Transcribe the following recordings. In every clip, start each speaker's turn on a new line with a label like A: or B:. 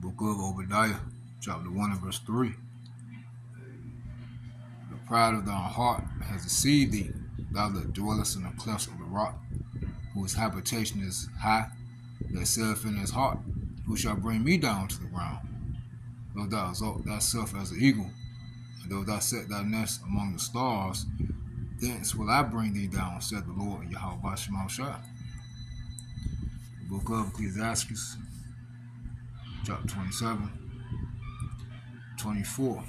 A: Book of Obadiah, chapter 1 and verse 3. The pride of thy heart has deceived thee, thou that dwellest in the clefts of the rock, whose habitation is high, that saith in his heart, who shall bring me down to the ground? Though thou exalt thyself as an eagle, and though thou set thy nest among the stars, thence will I bring thee down, said the Lord Yahweh Shema Shai. The book of Ecclesiastes, chapter 27, 24.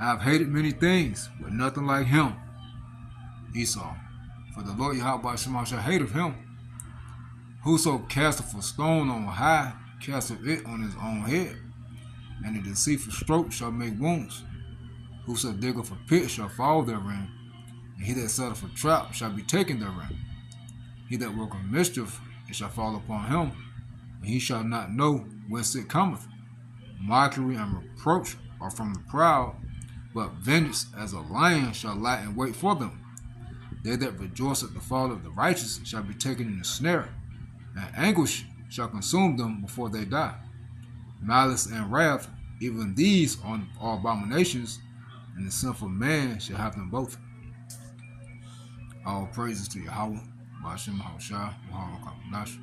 A: I have hated many things, but nothing like him, Esau. For the Lord Yahweh Shema Shai hateth him. Whoso casteth a stone on high, casteth it on his own head, and a deceitful stroke shall make wounds. Whoso diggeth a pit shall fall therein, and he that setteth a trap shall be taken therein. He that worketh mischief, it shall fall upon him, and he shall not know whence it cometh. Mockery and reproach are from the proud, but vengeance as a lion shall lie in wait for them. They that rejoice at the fall of the righteous shall be taken in a snare, and anguish shall consume them before they die. Malice and wrath, even these are abominations, and the sinful man shall have them both. All praises to Yahweh, Ba'ashem Haushai, Yahweh Kakadash.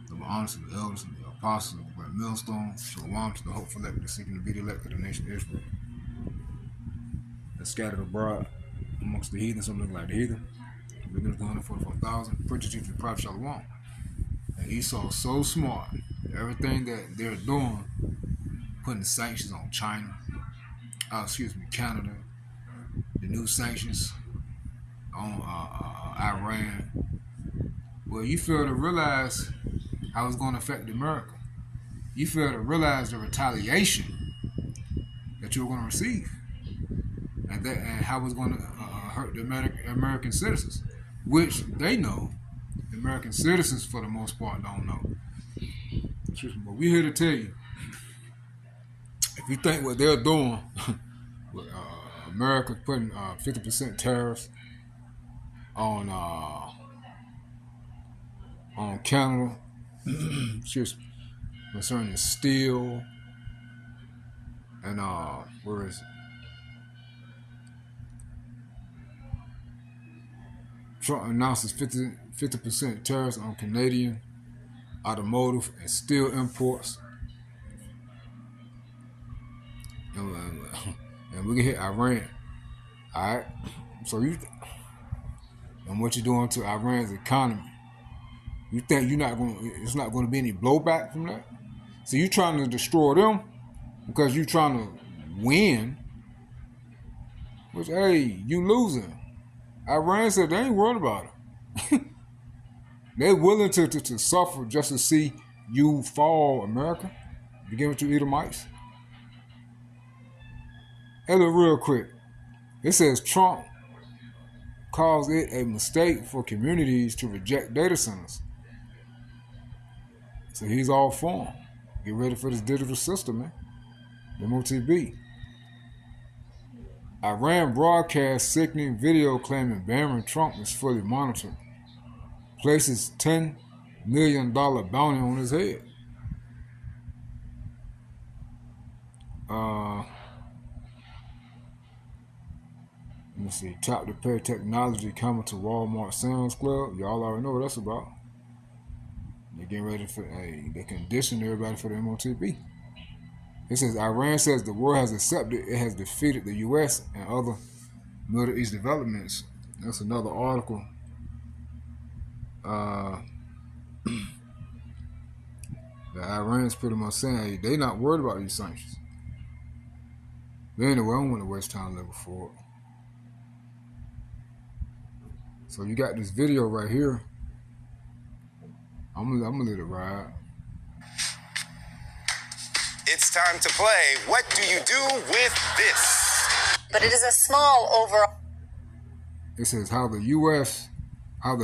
A: Double honors to the elders and the apostles of the great millstone. Shalom to the hopeful elect, the seeking to be the elect of the nation of Israel. That's scattered abroad amongst the heathen, some look like the heathen. We're going to 144,000. Preacher chief the prophet Shalom. And Esau's so smart. Everything that they're doing, putting the sanctions on China, Canada, the new sanctions on Iran. Well, you fail to realize how it's going to affect America. You fail to realize the retaliation that you're going to receive, and how it's going to hurt the American citizens, which they know. The American citizens, for the most part, don't know. But we're here to tell you, if you think what they're doing with America putting 50% tariffs on Canada, concerning steel and where is it? Trump announces 50% tariffs on Canadian automotive and steel imports. And we can hit Iran. Alright? So and what you're doing to Iran's economy. You think it's not going to be any blowback from that? So you're trying to destroy them because you're trying to win. Which, hey, you losing. Iran said they ain't worried about it. They're willing to suffer just to see you fall, America. Begin with your Edomites. Hey, look real quick. It says Trump calls it a mistake for communities to reject data centers. So he's all for them. Get ready for this digital system, man. MOTB. Iran broadcast sickening video claiming Barron Trump is fully monitored. Places $10 million bounty on his head. Let me see. Top repair technology coming to Walmart Sam's Club. Y'all already know what that's about. They're getting ready for they condition everybody for the MOTB. It says Iran says the world has accepted it has defeated the U.S. and other Middle East developments. That's another article. That Iran's pretty much saying, hey, they not worried about these sanctions. But anyway, I don't want to waste time looking for it. So you got this video right here. I'm gonna let it ride.
B: It's time to play. What do you do with this?
C: But it is a small overall.
A: It says how the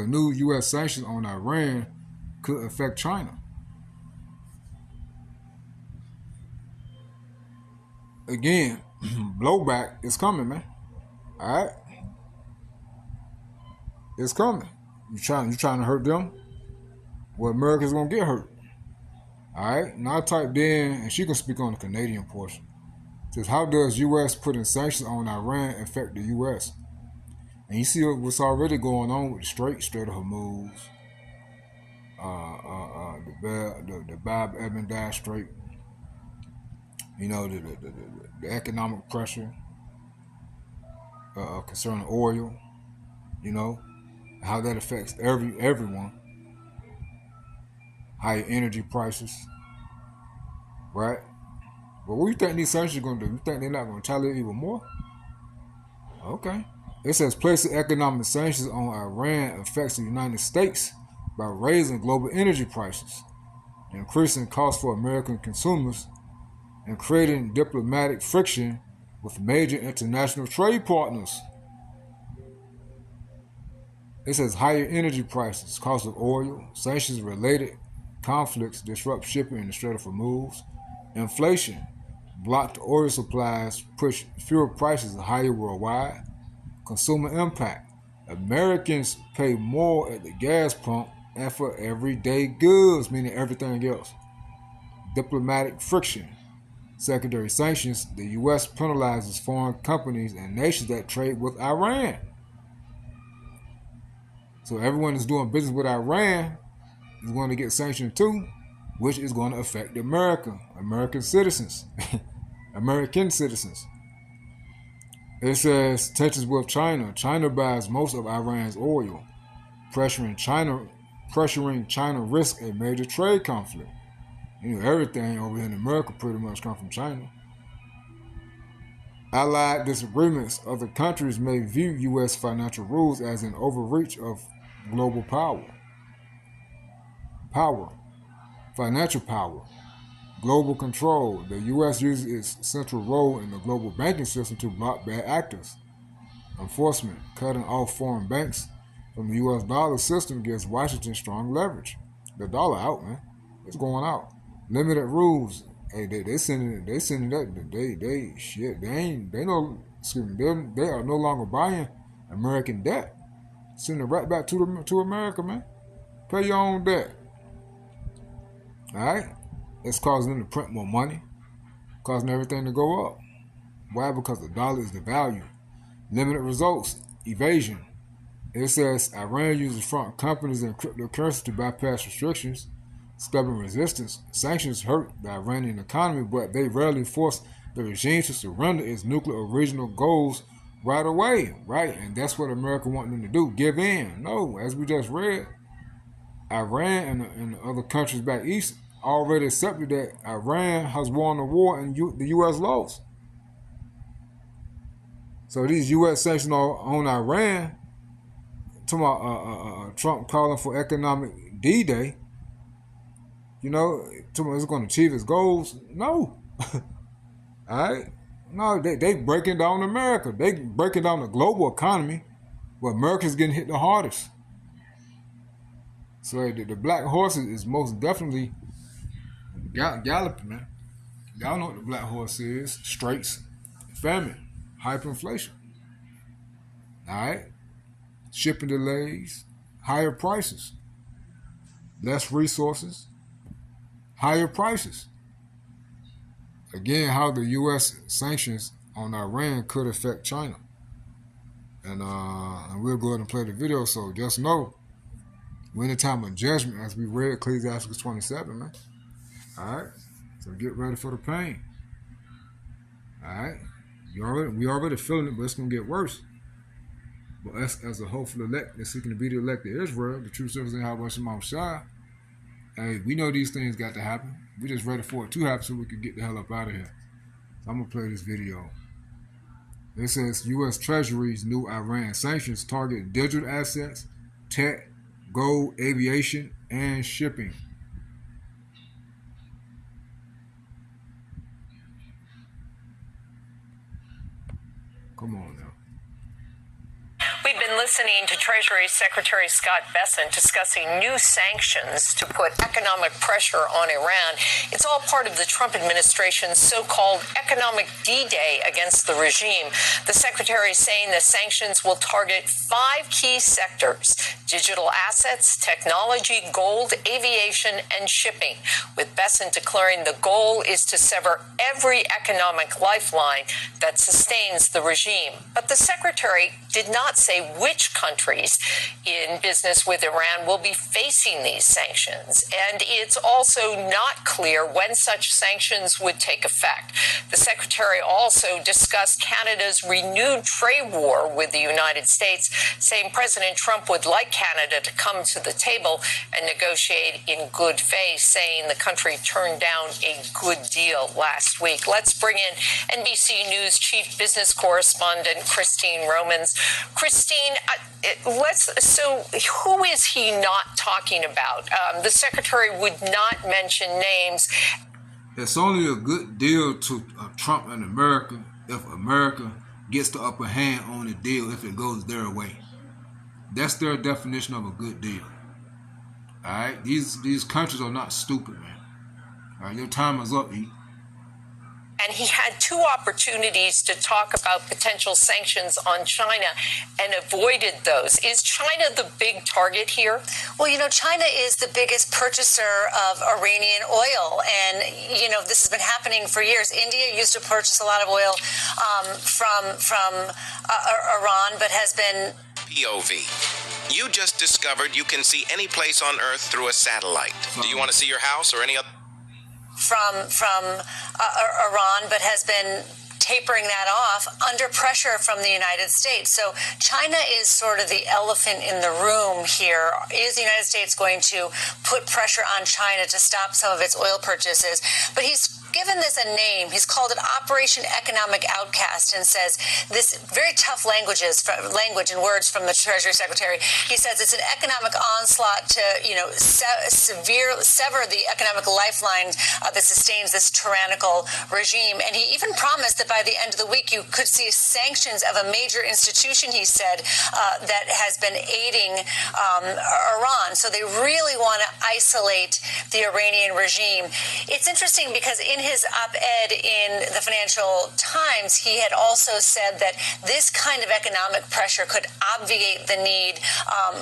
A: new U.S. sanctions on Iran could affect China. Again, blowback is coming, man. All right, it's coming. You trying to hurt them? Well, America's gonna get hurt. Alright, now I typed in, and she can speak on the Canadian portion. It says, how does U.S. putting sanctions on Iran affect the U.S.? And you see what's already going on with the Strait of Hormuz, the Bab Ebn Strait, you know, the economic pressure concerning oil, you know, how that affects everyone. Higher energy prices, right? But what do you think these sanctions are going to do? You think they're not going to retaliate even more? Okay. It says placing economic sanctions on Iran affects the United States by raising global energy prices, increasing costs for American consumers, and creating diplomatic friction with major international trade partners. It says higher energy prices, cost of oil, sanctions-related conflicts disrupt shipping in the Strait of Hormuz, inflation, blocked oil supplies push fuel prices higher worldwide, consumer impact. Americans pay more at the gas pump and for everyday goods, meaning everything else. Diplomatic friction. Secondary sanctions. The U.S. penalizes foreign companies and nations that trade with Iran. So everyone that's doing business with Iran is going to get sanctioned too, which is going to affect American citizens. American citizens. It says tensions with China. China buys most of Iran's oil, pressuring China risk a major trade conflict. You know, everything over here in America pretty much comes from China. Allied disagreements. Other countries may view U.S. financial rules as an overreach of global power. Financial power. Global control. The U.S. uses its central role in the global banking system to block bad actors. Enforcement. Cutting off foreign banks from the U.S. dollar system gives Washington strong leverage. The dollar out, man. It's going out. Limited rules. Hey, they sending that shit. They are no longer buying American debt. Sending it right back to America, man. Pay your own debt. Alright? It's causing them to print more money, causing everything to go up. Why? Because the dollar is the value. Limited results, evasion. It says Iran uses front companies and cryptocurrency to bypass restrictions. Stubborn resistance. Sanctions hurt the Iranian economy, but they rarely force the regime to surrender its nuclear or regional goals right away, right? And that's what America wants them to do, give in. No, as we just read, Iran and the other countries back east already accepted that Iran has won the war and the U.S. lost. So these U.S. sanctions on Iran, talking about Trump calling for economic D-Day, you know, talking about it's going to achieve its goals. No. All right? No, they breaking down America. They breaking down the global economy, but America's getting hit the hardest. So the black horse is most definitely galloping, man. Y'all know what the black horse is. Straits, famine, hyperinflation. All right? Shipping delays, higher prices, less resources, higher prices. Again, how the U.S. sanctions on Iran could affect China. And we'll go ahead and play the video, so just know, we're in a time of judgment, as we read Ecclesiastes 27, man. All right? So get ready for the pain. All right? We already feeling it, but it's going to get worse. But us, as a hopeful elect that's seeking to be the elect of Israel, the true servants in Yahweh Shema Shai, hey, we know these things got to happen. We're just ready for it to happen so we can get the hell up out of here. So I'm going to play this video. It says U.S. Treasury's new Iran sanctions target digital assets, tech, gold, aviation, and shipping. Come on now.
C: We've been
D: been listening to Treasury Secretary Scott Bessent discussing new sanctions to put economic pressure on Iran. It's all part of the Trump administration's so-called economic D-Day against the regime. The secretary is saying the sanctions will target 5 key sectors: digital assets, technology, gold, aviation, and shipping, with Bessent declaring the goal is to sever every economic lifeline that sustains the regime. But the secretary did not say which countries in business with Iran will be facing these sanctions. And it's also not clear when such sanctions would take effect. The secretary also discussed Canada's renewed trade war with the United States, saying President Trump would like Canada to come to the table and negotiate in good faith, saying the country turned down a good deal last week. Let's bring in NBC News chief business correspondent Christine Romans. Christine, so who is he not talking about? The secretary would not mention names.
A: It's only a good deal to Trump and America if America gets the upper hand on the deal if it goes their way. That's their definition of a good deal. All right, these countries are not stupid, man. All right, your time is up, E.
D: And he had 2 opportunities to talk about potential sanctions on China and avoided those. Is China the big target here?
C: Well, China is the biggest purchaser of Iranian oil. And, this has been happening for years. India used to purchase a lot of oil from Iran, but has been...
B: POV. You just discovered you can see any place on Earth through a satellite. Do you want to see your house or any other?
C: From Iran, but has been tapering that off under pressure from the United States. So China is sort of the elephant in the room here. Is the United States going to put pressure on China to stop some of its oil purchases? But he's given this a name. He's called it Operation Economic Outcast, and says this very tough language and words from the Treasury Secretary. He says it's an economic onslaught to, sever the economic lifeline that sustains this tyrannical regime. And he even promised that by the end of the week, you could see sanctions of a major institution, he said, that has been aiding Iran. So they really want to isolate the Iranian regime. It's interesting because in his op-ed in the Financial Times, he had also said that this kind of economic pressure could obviate the need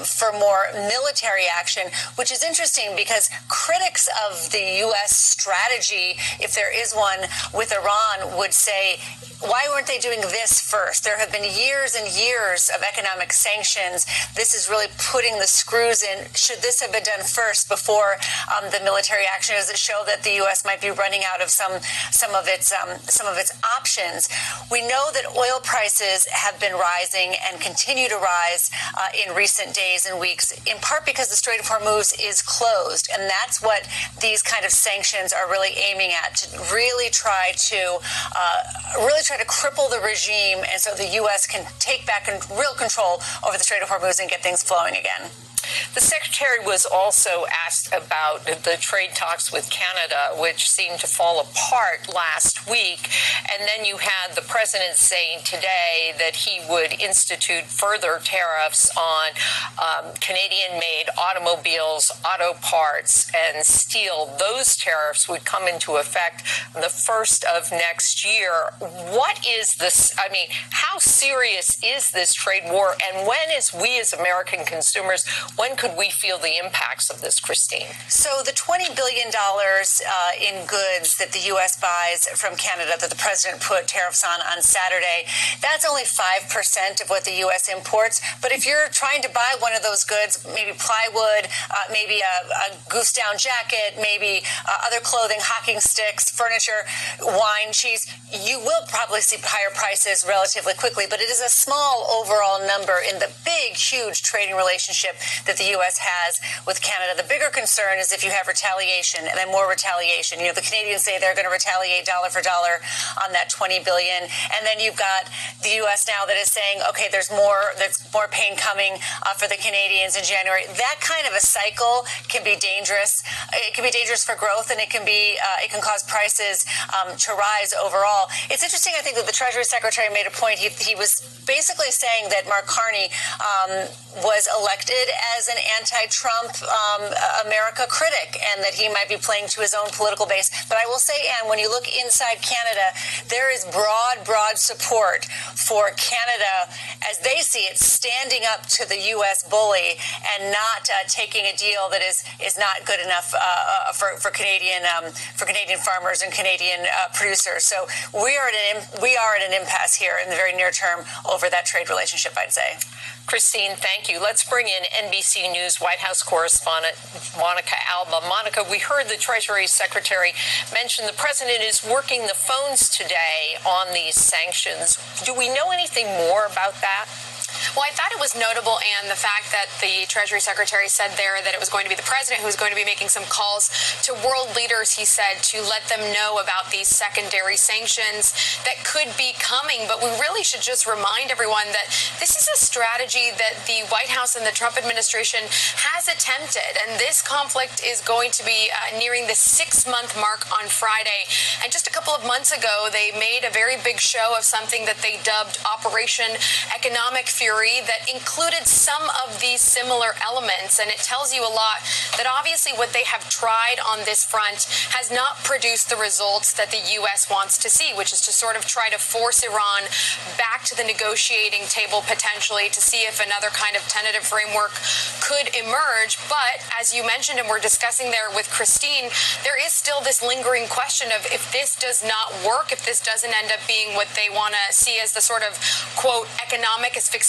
C: for more military action, which is interesting because critics of the U.S. strategy, if there is one with Iran, would say, why weren't they doing this first? There have been years and years of economic sanctions. This is really putting the screws in. Should this have been done first before the military action? Does it show that the U.S. might be running out of some of its options? We know that oil prices have been rising and continue to rise in recent days and weeks, in part because the Strait of Hormuz is closed, and that's what these kind of sanctions are really aiming at, to really try to cripple the regime, and so the U.S. can take back real control over the Strait of Hormuz and get things flowing again.
D: The secretary was also asked about the trade talks with Canada, which seemed to fall apart last week. And then you had the president saying today that he would institute further tariffs on Canadian-made automobiles, auto parts, and steel. Those tariffs would come into effect on the 1st of next year. What is this? I mean, how serious is this trade war? And when, as we as American consumers, when could we feel the impacts of this, Christine?
C: So the $20 billion in goods that the U.S. buys from Canada that the president put tariffs on Saturday, that's only 5% of what the U.S. imports. But if you're trying to buy one of those goods, maybe plywood, maybe a goose-down jacket, maybe other clothing, hockey sticks, furniture, wine, cheese, you will probably see higher prices relatively quickly. But it is a small overall number in the big, huge trading relationship that the U.S. has with Canada. The bigger concern is if you have retaliation and then more retaliation. The Canadians say they're going to retaliate dollar for dollar on that $20 billion. And then you've got the U.S. now that is saying, okay, there's more pain coming for the Canadians in January. That kind of a cycle can be dangerous. It can be dangerous for growth, and it can cause prices to rise overall. It's interesting, I think, that the Treasury Secretary made a point. He was basically saying that Mark Carney was elected as an anti-Trump America critic, and that he might be playing to his own political base. But I will say, Ann, when you look inside Canada, there is broad support for Canada, as they see it, standing up to the U.S. bully and not taking a deal that is not good enough for Canadian farmers and Canadian producers. So we are at an impasse here in the very near term over that trade relationship, I'd say.
D: Christine, thank you. Let's bring in NBC News White House correspondent Monica Alba. Monica, we heard the Treasury Secretary mention the president is working the phones today on these sanctions. Do we know anything more about that?
E: Well, I thought it was notable, and the fact that the Treasury Secretary said there that it was going to be the president who was going to be making some calls to world leaders, he said, to let them know about these secondary sanctions that could be coming. But we really should just remind everyone that this is a strategy that the White House and the Trump administration has attempted, and this conflict is going to be nearing the 6-month mark on Friday. And just a couple of months ago, they made a very big show of something that they dubbed Operation Economic Fury that included some of these similar elements. And it tells you a lot that obviously what they have tried on this front has not produced the results that the U.S. wants to see, which is to sort of try to force Iran back to the negotiating table potentially to see if another kind of tentative framework could emerge. But as you mentioned, and we're discussing there with Christine, there is still this lingering question of if this does not work, if this doesn't end up being what they want to see as the sort of, quote, economic asphyxiation,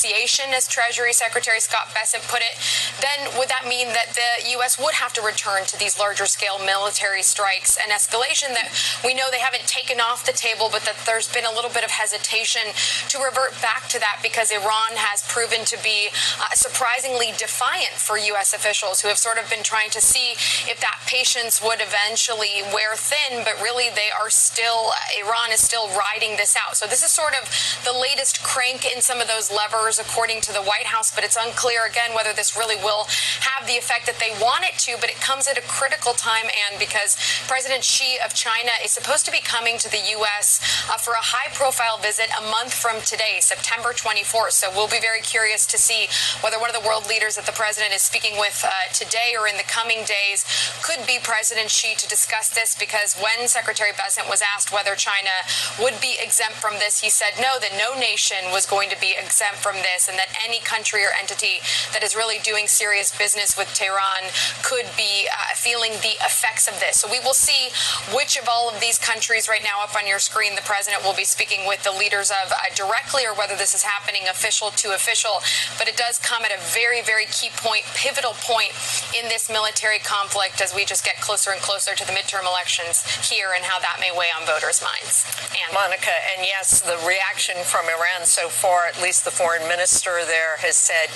E: as Treasury Secretary Scott Bessent put it, then would that mean that the U.S. would have to return to these larger scale military strikes and escalation that we know they haven't taken off the table, but that there's been a little bit of hesitation to revert back to that because Iran has proven to be surprisingly defiant for U.S. officials who have sort of been trying to see if that patience would eventually wear thin, but really Iran is still riding this out. So this is sort of the latest crank in some of those levers, according to the White House, but it's unclear, again, whether this really will have the effect that they want it to, but it comes at a critical time, and because President Xi of China is supposed to be coming to the U.S. For a high-profile visit a month from today, September 24th, so we'll be very curious to see whether one of the world leaders that the president is speaking with today or in the coming days could be President Xi to discuss this, because when Secretary Bessent was asked whether China would be exempt from this, he said no, that no nation was going to be exempt from this, and that any country or entity that is really doing serious business with Tehran could be feeling the effects of this. So we will see which of all of these countries right now up on your screen the president will be speaking with the leaders of directly, or whether this is happening official to official. But it does come at a very, very key point, pivotal point in this military conflict as we just get closer and closer to the midterm elections here and how that may weigh on voters' minds. And
D: Monica, and yes, the reaction from Iran so far, at least the foreign minister there has said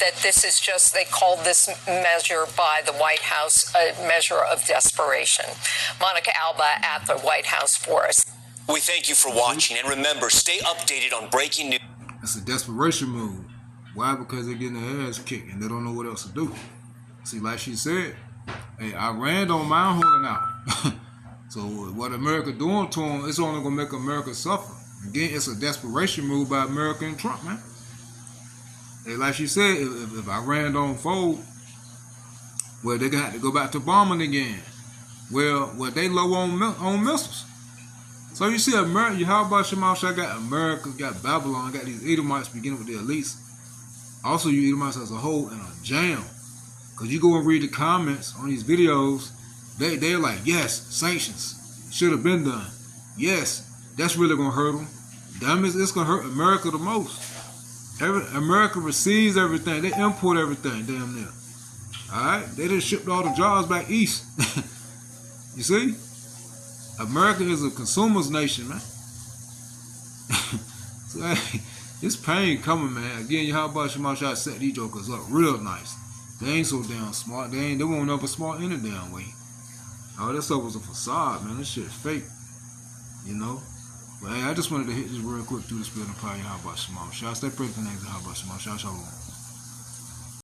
D: that this is just, they called this measure by the White House a measure of desperation. Monica Alba at the White House for us.
F: We thank you for watching, and remember, stay updated on breaking news.
A: It's a desperation move. Why? Because they're getting their ass kicked and they don't know what else to do. See, like she said, hey, Iran don't mind holding out. So what America doing to them, it's only going to make America suffer. Again, it's a desperation move by America and Trump, man. Hey, like she said, if Iran don't fold, well, they're going to have to go back to bombing again. Well, they low on missiles. So you see, America, how about Shemal got America, got Babylon, got these Edomites beginning with the elites. Also, you Edomites as a whole in a jam. Because you go and read the comments on these videos, they're like, yes, sanctions should have been done. Yes, that's really going to hurt them. Damn, it's going to hurt America the most. America receives everything. They import everything, damn near. Alright? They just shipped all the jobs back east. You see? America is a consumer's nation, man. So, hey, It's pain coming, man. Again, how about Shemashah set these jokers up real nice. They ain't so damn smart. They won't ever smart any damn way. All that stuff was a facade, man. This shit is fake. You know? But hey, I just wanted to hit this real quick through the spirit of power. How about Shemashah? Stay present for next. How about Shemashah? Shalom.